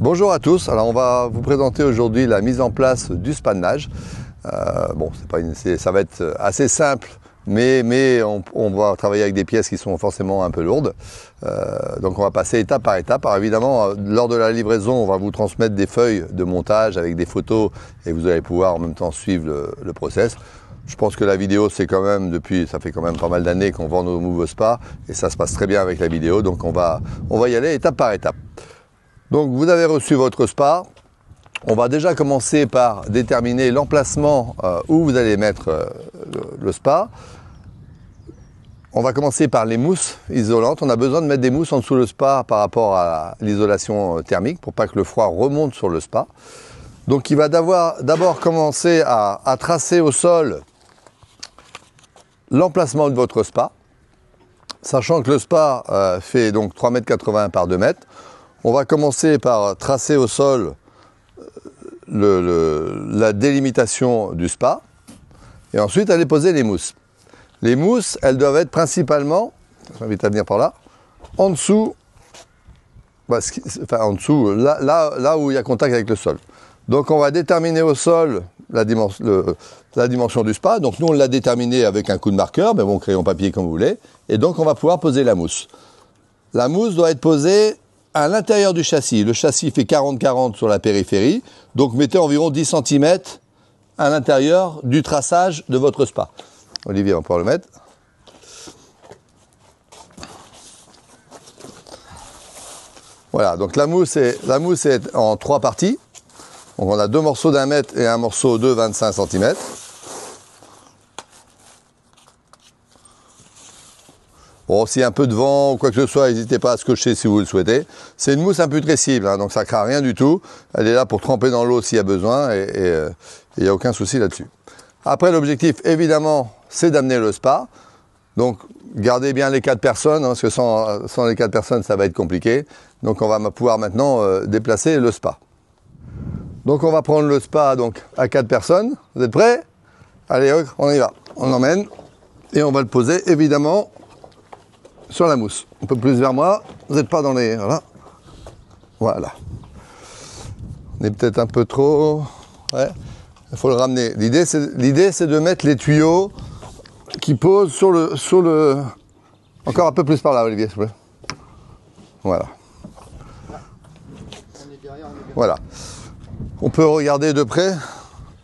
Bonjour à tous, alors on va vous présenter aujourd'hui la mise en place du spa de nage. Bon, ça va être assez simple, mais on va travailler avec des pièces qui sont forcément un peu lourdes. Donc on va passer étape par étape. Alors évidemment, lors de la livraison, on va vous transmettre des feuilles de montage avec des photos et vous allez pouvoir en même temps suivre le process. Je pense que la vidéo, c'est quand même, ça fait quand même pas mal d'années qu'on vend nos nouveaux spas et ça se passe très bien avec la vidéo, donc on va y aller étape par étape. Donc vous avez reçu votre spa. On va déjà commencer par déterminer l'emplacement où vous allez mettre le spa. On va commencer par les mousses isolantes. On a besoin de mettre des mousses en dessous le spa par rapport à l'isolation thermique pour pas que le froid remonte sur le spa. Donc il va d'abord commencer à tracer au sol l'emplacement de votre spa, sachant que le spa fait donc 3,80 m par 2 m. On va commencer par tracer au sol la délimitation du spa et ensuite aller poser les mousses. Les mousses, elles doivent être principalement, j'invite à venir par là, en dessous, là où il y a contact avec le sol. Donc on va déterminer au sol la dimension du spa. Donc nous on l'a déterminé avec un coup de marqueur, mais bon, crayon papier comme vous voulez. Et donc on va pouvoir poser la mousse. La mousse doit être posée à l'intérieur du châssis. Le châssis fait 40-40 sur la périphérie. Donc mettez environ 10 cm à l'intérieur du traçage de votre spa. Olivier, on va pouvoir le mettre. Voilà, donc la mousse est en 3 parties. Donc on a 2 morceaux d'1 mètre et un morceau de 25 cm. Bon, s'il y a un peu de vent ou quoi que ce soit, n'hésitez pas à scotcher si vous le souhaitez. C'est une mousse imputrescible, hein, donc ça ne craint rien du tout. Elle est là pour tremper dans l'eau s'il y a besoin et il n'y a aucun souci là-dessus. Après, l'objectif, évidemment, c'est d'amener le spa. Donc, gardez bien les 4 personnes, hein, parce que sans les 4 personnes, ça va être compliqué. Donc, on va pouvoir maintenant déplacer le spa. Donc, on va prendre le spa donc, à 4 personnes. Vous êtes prêts? Allez, on y va. On emmène et on va le poser, évidemment, sur la mousse. Un peu plus vers moi. Vous n'êtes pas dans les... Voilà. Voilà. On est peut-être un peu trop... Ouais. Il faut le ramener. L'idée, c'est de mettre les tuyaux qui posent sur le... Encore un peu plus par là, Olivier, s'il vous plaît. Voilà. Voilà. On peut regarder de près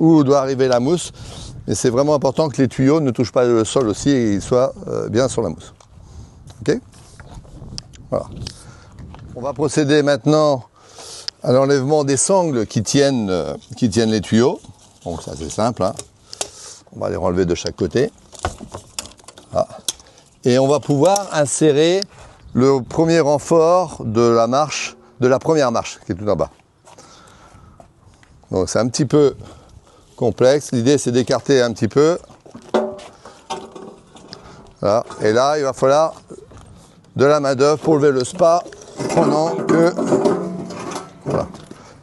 où doit arriver la mousse. Et c'est vraiment important que les tuyaux ne touchent pas le sol aussi et qu'ils soient bien sur la mousse. Ok? Voilà. On va procéder maintenant à l'enlèvement des sangles qui tiennent les tuyaux. Donc ça c'est simple, hein. On va les enlever de chaque côté. Voilà. Et on va pouvoir insérer le premier renfort de la première marche qui est tout en bas. Donc c'est un petit peu complexe. L'idée c'est d'écarter un petit peu. Voilà. Et là il va falloir de la main d'œuvre pour lever le spa pendant que... Voilà.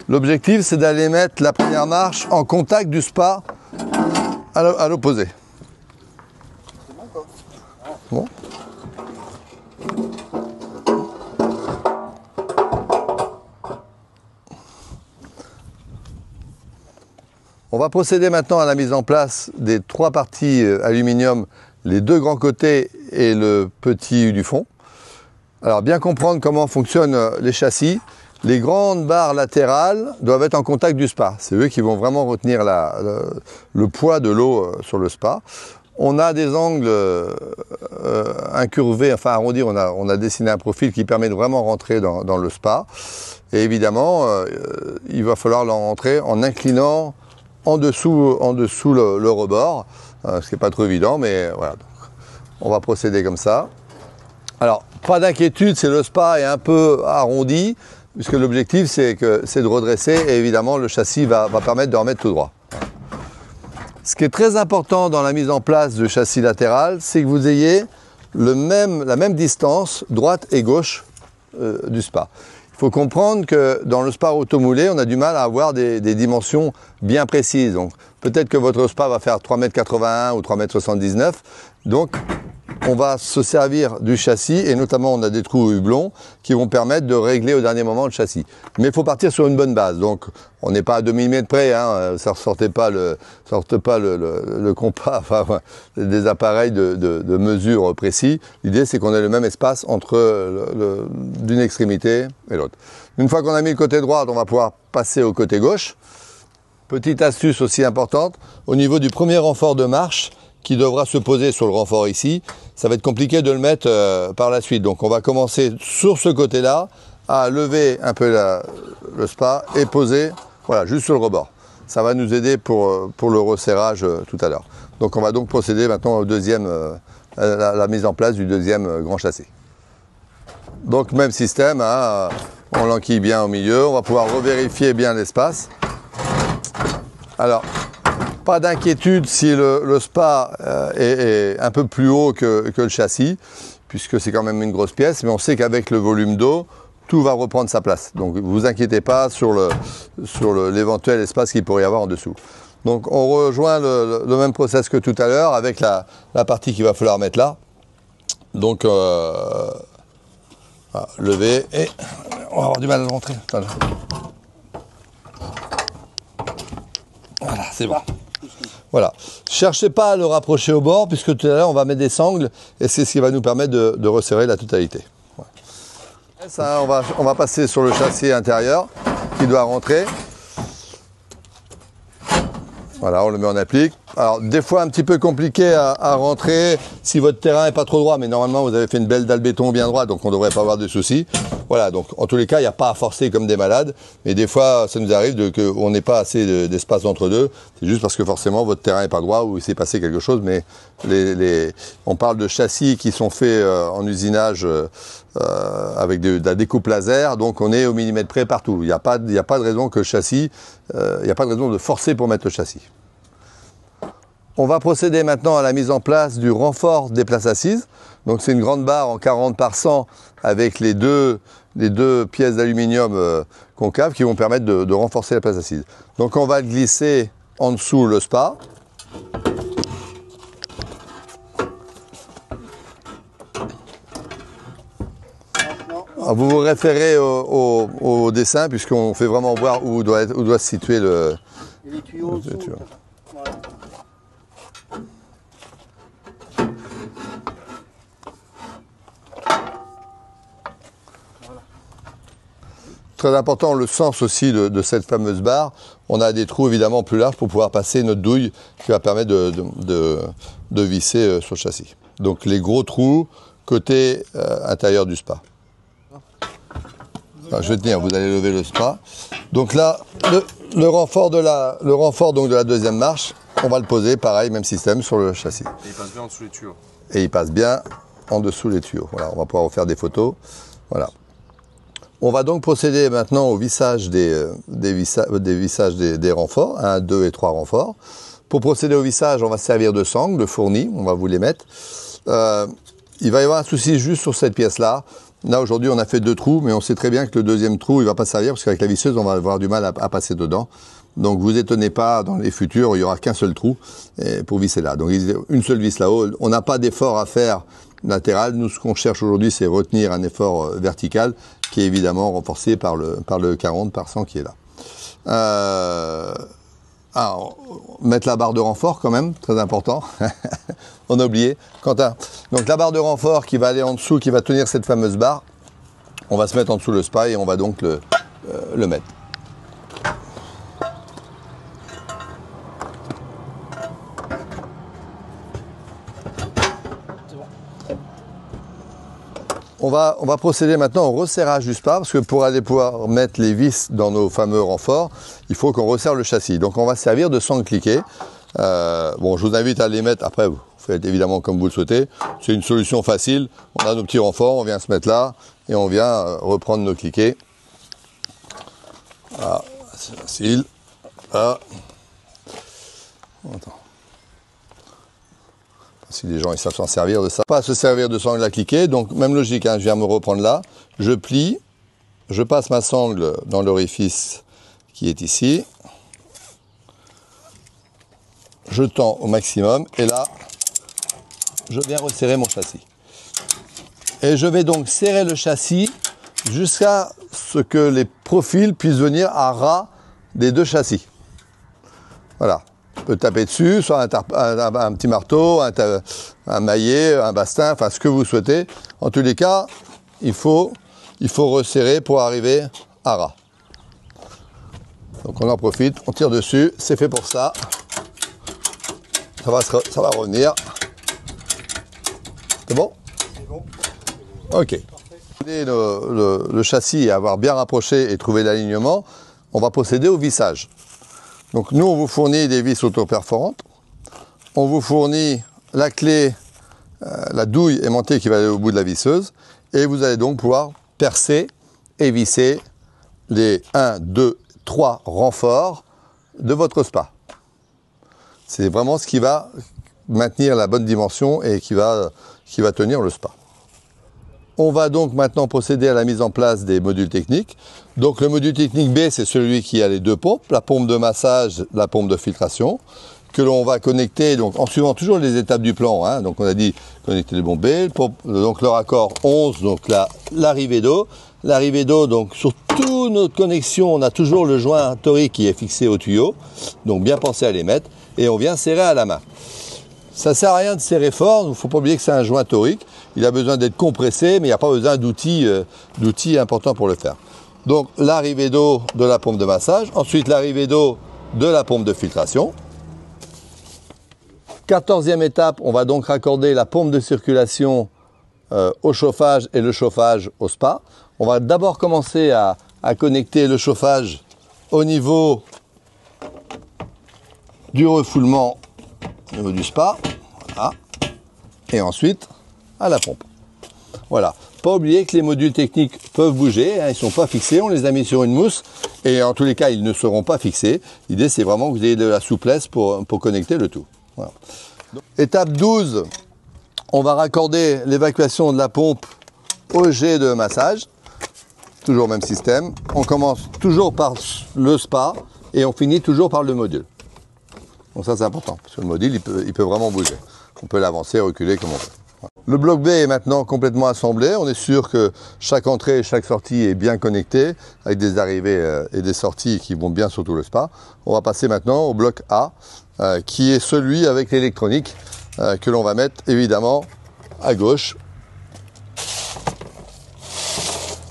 L'objectif, c'est d'aller mettre la première marche en contact du spa à l'opposé. C'est bon, quoi. Bon. On va procéder maintenant à la mise en place des 3 parties aluminium, les 2 grands côtés et le petit du fond. Alors, bien comprendre comment fonctionnent les châssis. Les grandes barres latérales doivent être en contact du spa. C'est eux qui vont vraiment retenir le poids de l'eau sur le spa. On a des angles incurvés, enfin arrondis. On a dessiné un profil qui permet de vraiment rentrer dans le spa. Et évidemment, il va falloir rentrer en inclinant en dessous le rebord, ce qui n'est pas trop évident, mais voilà. Donc, on va procéder comme ça. Alors, pas d'inquiétude, c'est le spa est un peu arrondi, puisque l'objectif c'est de redresser et évidemment le châssis va permettre de remettre tout droit. Ce qui est très important dans la mise en place du châssis latéral, c'est que vous ayez la même distance droite et gauche du spa. Il faut comprendre que dans le spa automoulé, on a du mal à avoir des dimensions bien précises. Donc, peut-être que votre spa va faire 3,81 m ou 3,79 m. Donc, on va se servir du châssis et notamment on a des trous hublons qui vont permettre de régler au dernier moment le châssis. Mais il faut partir sur une bonne base. Donc on n'est pas à 2 mm près, hein, ça ne sortez pas le compas, enfin, des appareils de mesure précis. L'idée c'est qu'on ait le même espace entre d'une extrémité et l'autre. Une fois qu'on a mis le côté droit, on va pouvoir passer au côté gauche. Petite astuce aussi importante, au niveau du premier renfort de marche, qui devra se poser sur le renfort ici, ça va être compliqué de le mettre par la suite. Donc on va commencer sur ce côté-là à lever un peu le spa et poser, voilà, juste sur le rebord. Ça va nous aider pour le resserrage tout à l'heure. Donc on va donc procéder maintenant au deuxième, la mise en place du deuxième grand châssis. Donc même système, hein, on l'enquille bien au milieu, on va pouvoir revérifier bien l'espace. Alors, pas d'inquiétude si le spa est un peu plus haut que le châssis, puisque c'est quand même une grosse pièce, mais on sait qu'avec le volume d'eau, tout va reprendre sa place. Donc ne vous inquiétez pas sur l'éventuel espace qu'il pourrait y avoir en dessous. Donc on rejoint le même process que tout à l'heure avec la partie qu'il va falloir mettre là. Donc voilà, lever et on va avoir du mal à le rentrer. Voilà, c'est bon. Voilà. Cherchez pas à le rapprocher au bord, puisque tout à l'heure, on va mettre des sangles, et c'est ce qui va nous permettre de resserrer la totalité. Ouais. Ça, on va passer sur le châssis intérieur, qui doit rentrer. Voilà, on le met en applique. Alors, des fois, un petit peu compliqué à rentrer si votre terrain n'est pas trop droit, mais normalement, vous avez fait une belle dalle béton bien droite, donc on ne devrait pas avoir de soucis. Voilà, donc en tous les cas, il n'y a pas à forcer comme des malades, mais des fois, ça nous arrive qu'on n'ait pas assez d'espace entre deux. C'est juste parce que forcément, votre terrain n'est pas droit ou il s'est passé quelque chose, mais on parle de châssis qui sont faits en usinage avec de la découpe laser, donc on est au millimètre près partout. Il n'y a pas de raison que le châssis, il n'y a pas de raison de forcer pour mettre le châssis. On va procéder maintenant à la mise en place du renfort des places assises. Donc c'est une grande barre en 40 par 100 avec les deux pièces d'aluminium concaves qui vont permettre de renforcer la place assise. Donc on va glisser en dessous le spa. Alors vous vous référez au dessin puisqu'on fait vraiment voir où doit se situer les tuyaux. Voilà. Très important le sens aussi de cette fameuse barre. On a des trous évidemment plus larges pour pouvoir passer notre douille qui va permettre de visser sur le châssis. Donc les gros trous côté intérieur du spa. Enfin, je vais tenir, vous allez lever le spa. Donc là, le renfort de la deuxième marche, on va le poser pareil, même système sur le châssis. Et il passe bien en dessous les tuyaux. Et il passe bien en dessous les tuyaux. Voilà, on va pouvoir refaire des photos. Voilà. On va donc procéder maintenant au vissage des renforts, 1, 2 et 3 renforts. Pour procéder au vissage, on va se servir de sangles, de fournis, on va vous les mettre. Il va y avoir un souci juste sur cette pièce-là. Là, aujourd'hui, on a fait 2 trous, mais on sait très bien que le deuxième trou, il ne va pas servir, parce qu'avec la visseuse, on va avoir du mal à passer dedans. Donc, vous étonnez pas, dans les futurs, il n'y aura qu'un seul trou pour visser là. Donc, une seule vis là-haut. On n'a pas d'effort à faire latéral. Nous, ce qu'on cherche aujourd'hui, c'est retenir un effort vertical, qui est évidemment renforcé par le 40 par 100 qui est là. Mettre la barre de renfort quand même, très important. On a oublié. Quentin. Donc la barre de renfort qui va aller en dessous, qui va tenir cette fameuse barre, on va se mettre en dessous le spa et on va donc le mettre. On va procéder maintenant au resserrage du spa, parce que pour aller pouvoir mettre les vis dans nos fameux renforts, il faut qu'on resserre le châssis. Donc on va se servir de sangles cliquées. Bon, je vous invite à les mettre, après vous faites évidemment comme vous le souhaitez. C'est une solution facile. On a nos petits renforts, on vient se mettre là, et on vient reprendre nos cliquets. Voilà, c'est facile. Voilà. Attends. Si les gens ils savent s'en servir de ça. Pas se servir de sangle à cliquer, donc même logique, hein, je viens me reprendre là, je plie, je passe ma sangle dans l'orifice qui est ici. je tends au maximum et là, je viens resserrer mon châssis. Et je vais donc serrer le châssis jusqu'à ce que les profils puissent venir à ras des deux châssis. Voilà. On peut taper dessus, soit un petit marteau, un maillet, un bastin, enfin ce que vous souhaitez. En tous les cas, il faut resserrer pour arriver à ras. Donc on en profite, on tire dessus, c'est fait pour ça. Ça va revenir. C'est bon? C'est bon. Ok. Le châssis et avoir bien rapproché et trouvé l'alignement, on va procéder au vissage. Donc nous, on vous fournit des vis auto-perforantes. On vous fournit la clé, la douille aimantée qui va aller au bout de la visseuse. Et vous allez donc pouvoir percer et visser les 1, 2, 3 renforts de votre spa. C'est vraiment ce qui va maintenir la bonne dimension et qui va tenir le spa. On va donc maintenant procéder à la mise en place des modules techniques. Donc le module technique B, c'est celui qui a les deux pompes, la pompe de massage, la pompe de filtration, que l'on va connecter donc, en suivant toujours les étapes du plan. Hein. Donc on a dit connecter les bombes B, donc le raccord 11, donc l'arrivée d'eau. L'arrivée d'eau, donc sur toutes nos connexions, on a toujours le joint torique qui est fixé au tuyau, donc bien penser à les mettre, et on vient serrer à la main. Ça ne sert à rien de serrer fort, il ne faut pas oublier que c'est un joint torique, il a besoin d'être compressé, mais il n'y a pas besoin d'outils importants pour le faire. Donc l'arrivée d'eau de la pompe de massage, ensuite l'arrivée d'eau de la pompe de filtration. 14e étape, on va donc raccorder la pompe de circulation au chauffage et le chauffage au spa. On va d'abord commencer à connecter le chauffage au niveau du refoulement au niveau du spa, voilà. Et ensuite à la pompe. Voilà. Pas oublier que les modules techniques peuvent bouger, hein, ils ne sont pas fixés, on les a mis sur une mousse et en tous les cas ils ne seront pas fixés. L'idée c'est vraiment que vous ayez de la souplesse pour connecter le tout. Voilà. Donc, étape 12, on va raccorder l'évacuation de la pompe au jet de massage. Toujours le même système. On commence toujours par le spa et on finit toujours par le module. Donc ça c'est important, parce que le module il peut vraiment bouger. On peut l'avancer, reculer comme on veut. Voilà. Le bloc B est maintenant complètement assemblé. On est sûr que chaque entrée et chaque sortie est bien connectée, avec des arrivées et des sorties qui vont bien sur tout le spa. On va passer maintenant au bloc A, qui est celui avec l'électronique, que l'on va mettre évidemment à gauche.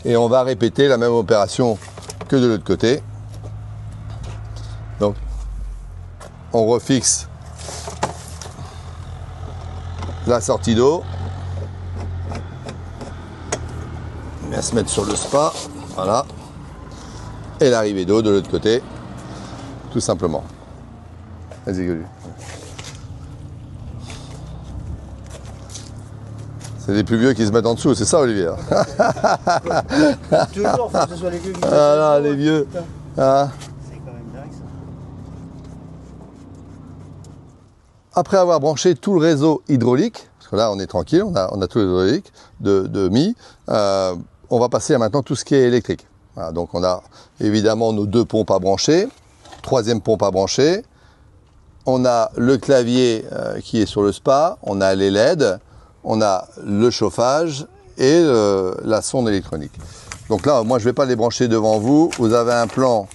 Et on va répéter la même opération que de l'autre côté. Donc, on refixe la sortie d'eau. On vient se mettre sur le spa. Voilà. Et l'arrivée d'eau de l'autre côté. Tout simplement. Vas-y, Golu. C'est les plus vieux qui se mettent en dessous, c'est ça, Olivier? Toujours, faut que ce soit les vieux qui Ah là, les vieux. Ah. C'est quand même dingue ça. Après avoir branché tout le réseau hydraulique, parce que là on est tranquille, on a tout l'hydraulique de Mi, on va passer à maintenant tout ce qui est électrique. Voilà, donc on a évidemment nos deux pompes à brancher, troisième pompe à brancher, on a le clavier qui est sur le spa, on a les LED, on a le chauffage et la sonde électronique. Donc là, moi je ne vais pas les brancher devant vous, vous avez un plan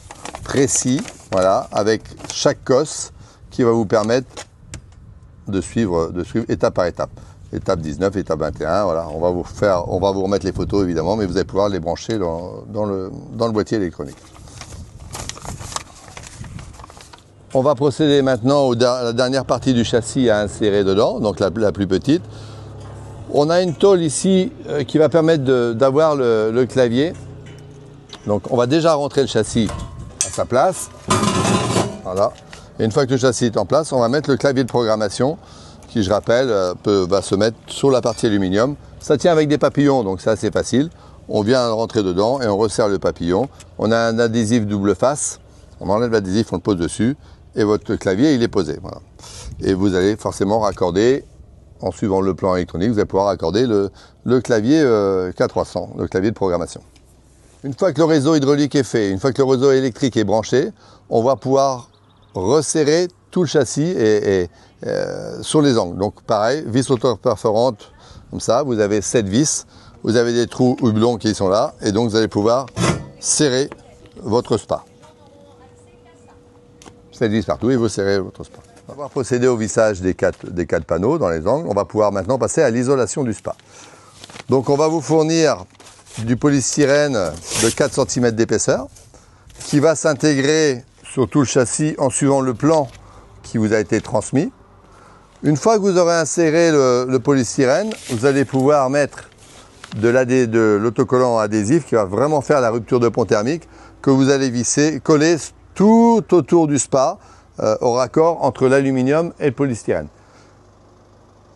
précis, voilà, avec chaque cosse qui va vous permettre de suivre étape par étape. Étape 19, étape 21, voilà, on va vous remettre les photos évidemment, mais vous allez pouvoir les brancher dans le boîtier électronique. On va procéder maintenant à la dernière partie du châssis à insérer dedans, donc la plus petite. On a une tôle ici qui va permettre d'avoir le clavier. Donc on va déjà rentrer le châssis à sa place. Voilà. Et une fois que le châssis est en place, on va mettre le clavier de programmation qui, je rappelle, va se mettre sur la partie aluminium. Ça tient avec des papillons, donc c'est assez facile. On vient rentrer dedans et on resserre le papillon. On a un adhésif double face. On enlève l'adhésif, on le pose dessus et votre clavier, il est posé. Voilà. Et vous allez forcément raccorder, en suivant le plan électronique, vous allez pouvoir raccorder le clavier K300, le clavier de programmation. Une fois que le réseau hydraulique est fait, une fois que le réseau électrique est branché, on va pouvoir resserrer tout le châssis et sur les angles. Donc pareil, vis auto-perforantes comme ça, vous avez 7 vis, vous avez des trous houblons qui sont là, et donc vous allez pouvoir serrer votre spa. 7 vis partout et vous serrez votre spa. On va procéder au vissage des quatre panneaux dans les angles. On va pouvoir maintenant passer à l'isolation du spa. Donc on va vous fournir du polystyrène de 4 cm d'épaisseur qui va s'intégrer sur tout le châssis en suivant le plan qui vous a été transmis. Une fois que vous aurez inséré le polystyrène, vous allez pouvoir mettre de l'autocollant adhésif qui va vraiment faire la rupture de pont thermique que vous allez visser, coller tout autour du spa au raccord entre l'aluminium et le polystyrène.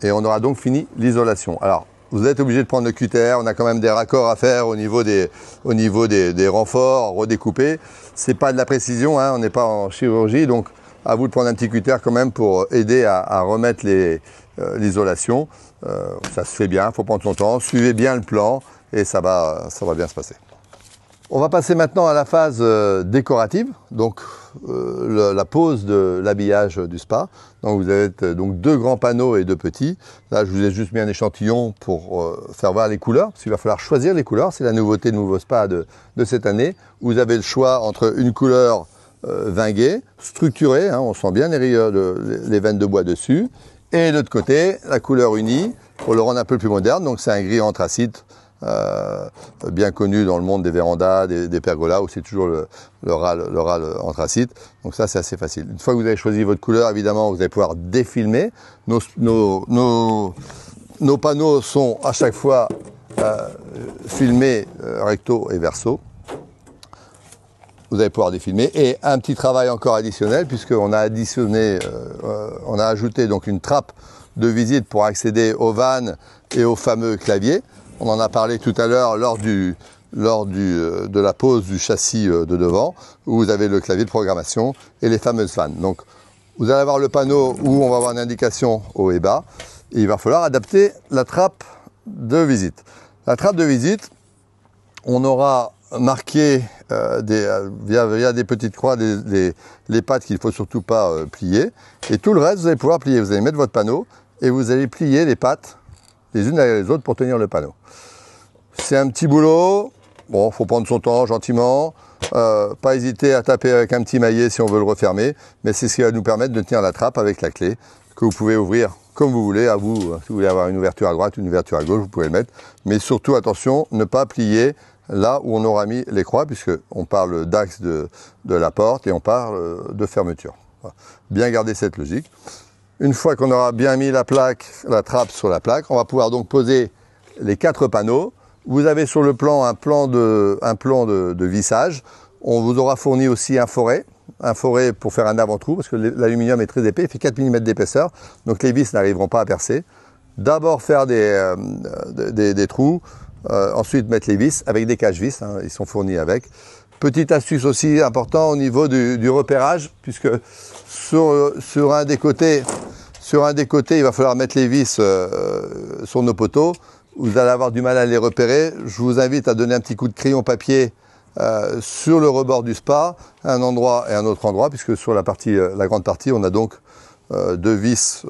Et on aura donc fini l'isolation. Alors, vous êtes obligé de prendre le cutter, on a quand même des raccords à faire au niveau des renforts, redécouper. C'est pas de la précision, hein, on n'est pas en chirurgie, donc à vous de prendre un petit cutter quand même pour aider à remettre l'isolation. Ça se fait bien, il faut prendre son temps, suivez bien le plan et ça va bien se passer. On va passer maintenant à la phase décorative, donc la pose de l'habillage du spa. Donc vous avez donc 2 grands panneaux et 2 petits. Là, je vous ai juste mis un échantillon pour faire voir les couleurs, parce qu'il va falloir choisir les couleurs. C'est la nouveauté de Nouveau Spa de cette année. Vous avez le choix entre une couleur vinguée, structurée, hein, on sent bien les rayures, les veines de bois dessus, et de l'autre côté, la couleur unie, pour le rendre un peu plus moderne. Donc c'est un gris anthracite, bien connu dans le monde des vérandas, des pergolas, où c'est toujours le râle anthracite. Donc ça, c'est assez facile. Une fois que vous avez choisi votre couleur, évidemment, vous allez pouvoir défilmer. Nos panneaux sont à chaque fois filmés recto et verso. Vous allez pouvoir défilmer. Et un petit travail encore additionnel, puisqu'on a additionné, on a ajouté donc une trappe de visite pour accéder aux vannes et aux fameux claviers. On en a parlé tout à l'heure lors de la pose du châssis de devant, où vous avez le clavier de programmation et les fameuses vannes. Donc, vous allez avoir le panneau où on va avoir une indication haut et bas. Et il va falloir adapter la trappe de visite. La trappe de visite, on aura marqué via des petites croix les pattes qu'il ne faut surtout pas plier. Et tout le reste, vous allez pouvoir plier. Vous allez mettre votre panneau et vous allez plier les pattes les unes derrière les autres pour tenir le panneau. C'est un petit boulot, bon, il faut prendre son temps gentiment, pas hésiter à taper avec un petit maillet si on veut le refermer, mais c'est ce qui va nous permettre de tenir la trappe avec la clé, que vous pouvez ouvrir comme vous voulez, à vous, si vous voulez avoir une ouverture à droite, une ouverture à gauche, vous pouvez le mettre, mais surtout attention, ne pas plier là où on aura mis les croix, puisqu'on parle d'axe de la porte et on parle de fermeture. Voilà. Bien garder cette logique. Une fois qu'on aura bien mis la trappe sur la plaque, on va pouvoir donc poser les 4 panneaux. Vous avez sur le plan un plan de vissage. On vous aura fourni aussi un foret pour faire un avant-trou, parce que l'aluminium est très épais, il fait 4 mm d'épaisseur, donc les vis n'arriveront pas à percer. D'abord faire des trous, ensuite mettre les vis avec des cache-vis, hein, ils sont fournis avec. Petite astuce aussi important au niveau du repérage, puisque sur un des côtés, il va falloir mettre les vis sur nos poteaux. Vous allez avoir du mal à les repérer. Je vous invite à donner un petit coup de crayon papier sur le rebord du spa, à un endroit et un autre endroit, puisque sur la grande partie, on a donc 2 vis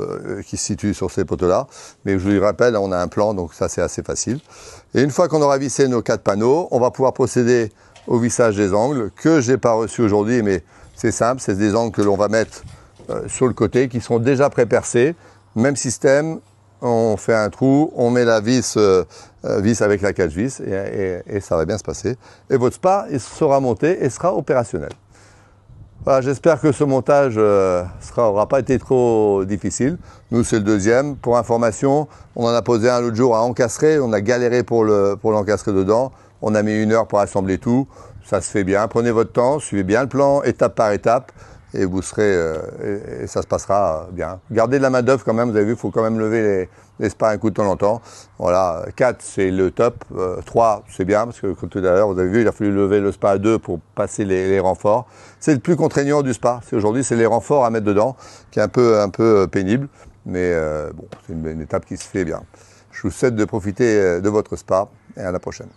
qui se situent sur ces poteaux-là. Mais je vous le rappelle, on a un plan, donc ça c'est assez facile. Et une fois qu'on aura vissé nos 4 panneaux, on va pouvoir procéder au vissage des angles, que je n'ai pas reçu aujourd'hui, mais c'est simple, c'est des angles que l'on va mettre sur le côté, qui seront déjà pré-percés. Même système, on fait un trou, on met la vis avec la cache-vis et ça va bien se passer. Et votre spa sera monté et sera opérationnel. Voilà, j'espère que ce montage n'aura pas été trop difficile. Nous, c'est le deuxième. Pour information, on en a posé un l'autre jour à encastrer. On a galéré pour l'encastrer dedans. On a mis 1 heure pour assembler tout. Ça se fait bien. Prenez votre temps, suivez bien le plan, étape par étape. Et vous serez, et ça se passera bien. Gardez de la main d'œuvre quand même, vous avez vu, il faut quand même lever les spas un coup de temps en temps. Voilà, 4 c'est le top, 3 c'est bien, parce que comme tout à l'heure, vous avez vu, il a fallu lever le spa à 2 pour passer les renforts. C'est le plus contraignant du spa, aujourd'hui c'est les renforts à mettre dedans, qui est un peu pénible, mais bon, c'est une étape qui se fait bien. Je vous souhaite de profiter de votre spa et à la prochaine.